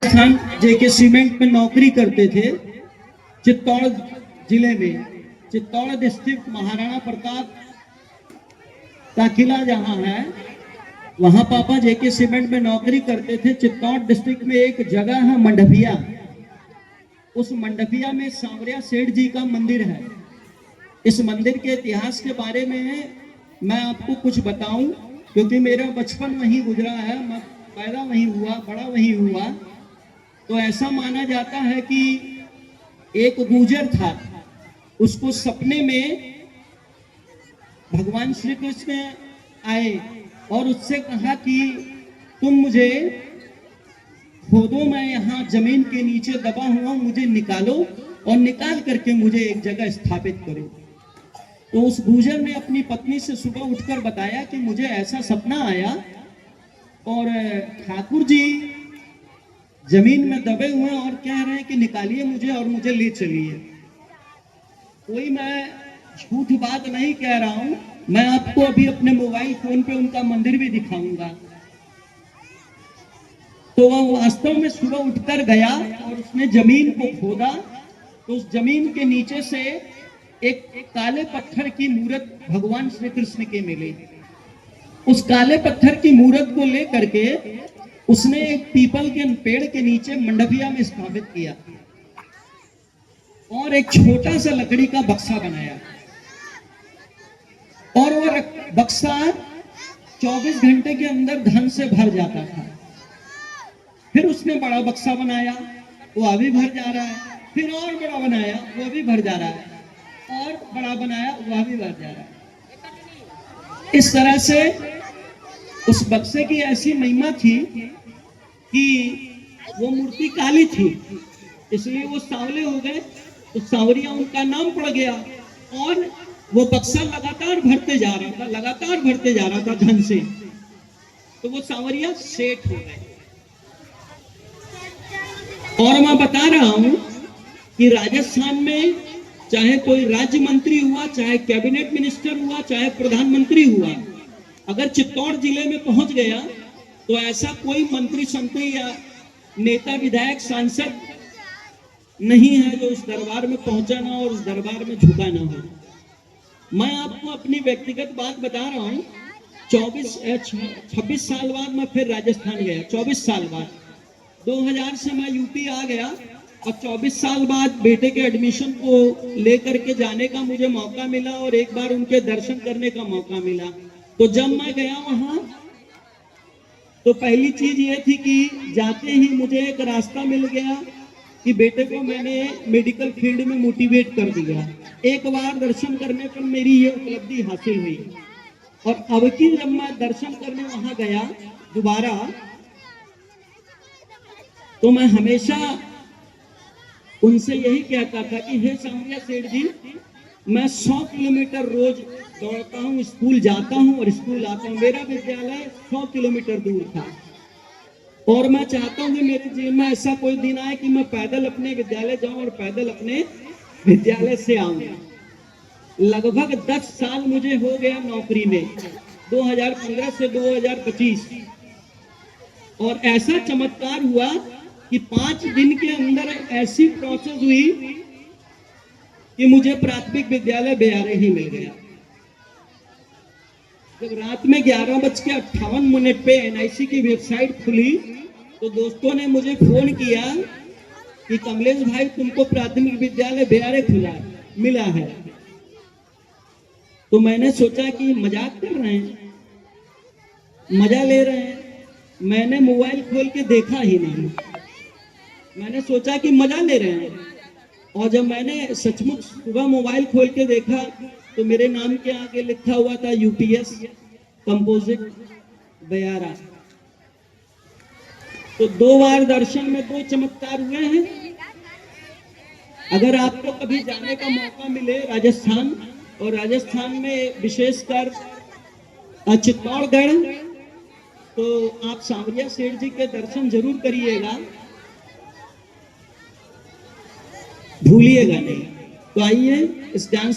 राजस्थान जेके cement में नौकरी करते थे, चित्तौड़ जिले में, चित्तौड़ डिस्ट्रिक्ट, महाराणा प्रताप का किला जहां है वहां पापा जेके सीमेंट में नौकरी करते थे। चित्तौड़ डिस्ट्रिक्ट में एक जगह है मंडभिया, उस मंडभिया में सांवरिया सेठ जी का मंदिर है। इस मंदिर के इतिहास के बारे में मैं आपको कुछ बताऊं, क्योंकि मेरा बचपन वहीं गुजरा है, मैं पैदा वहीं हुआ, बड़ा वहीं हुआ। तो ऐसा माना जाता है कि एक गुर्जर था, उसको सपने में भगवान श्री कृष्ण आए और उससे कहा कि तुम मुझे खोदो, मैं यहाँ जमीन के नीचे दबा हुआ, मुझे निकालो और निकाल करके मुझे एक जगह स्थापित करो। तो उस गुर्जर ने अपनी पत्नी से सुबह उठकर बताया कि मुझे ऐसा सपना आया और ठाकुर जी जमीन में दबे हुए और कह रहे हैं कि निकालिए मुझे और मुझे ले चलिए। कोई मैं झूठ बात नहीं कह रहा हूं, मैं आपको अभी अपने मोबाइल फोन पे उनका मंदिर भी दिखाऊंगा। तो वह वास्तव में सुबह उठकर गया और उसने जमीन को खोदा, तो उस जमीन के नीचे से एक काले पत्थर की मूर्त भगवान श्री कृष्ण के मिले। उस काले पत्थर की मूर्त को लेकर के उसने एक पीपल के पेड़ के नीचे मंडभिया में स्थापित किया और एक छोटा सा लकड़ी का बक्सा बनाया और वह बक्सा 24 घंटे के अंदर धन से भर जाता था। फिर उसने बड़ा बक्सा बनाया, वो अभी भर जा रहा है, फिर और बड़ा बनाया, वो अभी भर जा रहा है, और बड़ा बनाया, वह भी भर जा रहा है। इस तरह से उस बक्से की ऐसी महिमा थी कि वो मूर्ति काली थी, इसलिए वो सांवले हो गए, तो सांवरिया उनका नाम पड़ गया और वो बक्सा लगातार भरते जा रहा था, लगातार भरते जा रहा था धन से, तो वो सांवरिया सेठ हो गए। और मैं बता रहा हूं कि राजस्थान में चाहे कोई राज्य मंत्री हुआ, चाहे कैबिनेट मिनिस्टर हुआ, चाहे प्रधानमंत्री हुआ, अगर चित्तौड़ जिले में पहुंच गया तो ऐसा कोई मंत्री संत्री या नेता विधायक सांसद नहीं है जो उस दरबार में पहुंचा ना और उस दरबार में झुका ना हो। मैं आपको अपनी व्यक्तिगत बात बता रहा हूं, 26 साल बाद मैं फिर राजस्थान गया। 24 साल बाद 2000 से मैं यूपी आ गया और 24 साल बाद बेटे के एडमिशन को लेकर के जाने का मुझे मौका मिला और एक बार उनके दर्शन करने का मौका मिला। तो जब मैं गया वहां तो पहली चीज ये थी कि जाते ही मुझे एक रास्ता मिल गया कि बेटे को मैंने मेडिकल फील्ड में मोटिवेट कर दिया। एक बार दर्शन करने पर मेरी ये उपलब्धि हासिल हुई और अब की जब मैं दर्शन करने वहां गया दोबारा, तो मैं हमेशा उनसे यही कहता था कि हे सांवरिया सेठ जी, मैं 100 किलोमीटर रोज दौड़ता हूँ, स्कूल जाता हूँ और स्कूल आता हूँ। मेरा विद्यालय 100 किलोमीटर दूर था और मैं चाहता हूँ कि मेरे जीवन में ऐसा कोई दिन आए कि मैं पैदल अपने विद्यालय जाऊं और पैदल अपने विद्यालय से आऊं। लगभग 10 साल मुझे हो गया नौकरी में, 2015 से 2025, और ऐसा चमत्कार हुआ कि 5 दिन के अंदर ऐसी प्रोसेस हुई कि मुझे प्राथमिक विद्यालय बेयारे ही मिल गया। जब रात में 11:58 पे NIC की वेबसाइट खुली तो दोस्तों ने मुझे फोन किया कि कमलेश भाई, तुमको प्राथमिक विद्यालय बेयारे मिला है। तो मैंने सोचा कि मजाक कर रहे हैं, मजा ले रहे हैं। मैंने मोबाइल खोल के देखा ही नहीं, मैंने सोचा कि मजा ले रहे हैं। और जब मैंने सचमुच सुबह मोबाइल खोल के देखा तो मेरे नाम के आगे लिखा हुआ था UPS कंपोजिट बेयारा। तो 2 बार दर्शन में 2 चमत्कार हुए हैं। अगर आपको कभी जाने का मौका मिले राजस्थान, और राजस्थान में विशेषकर चित्तौड़गढ़, तो आप सांवरिया सेठ जी के दर्शन जरूर करिएगा, भूलिएगा नहीं। तो आइए इस डांस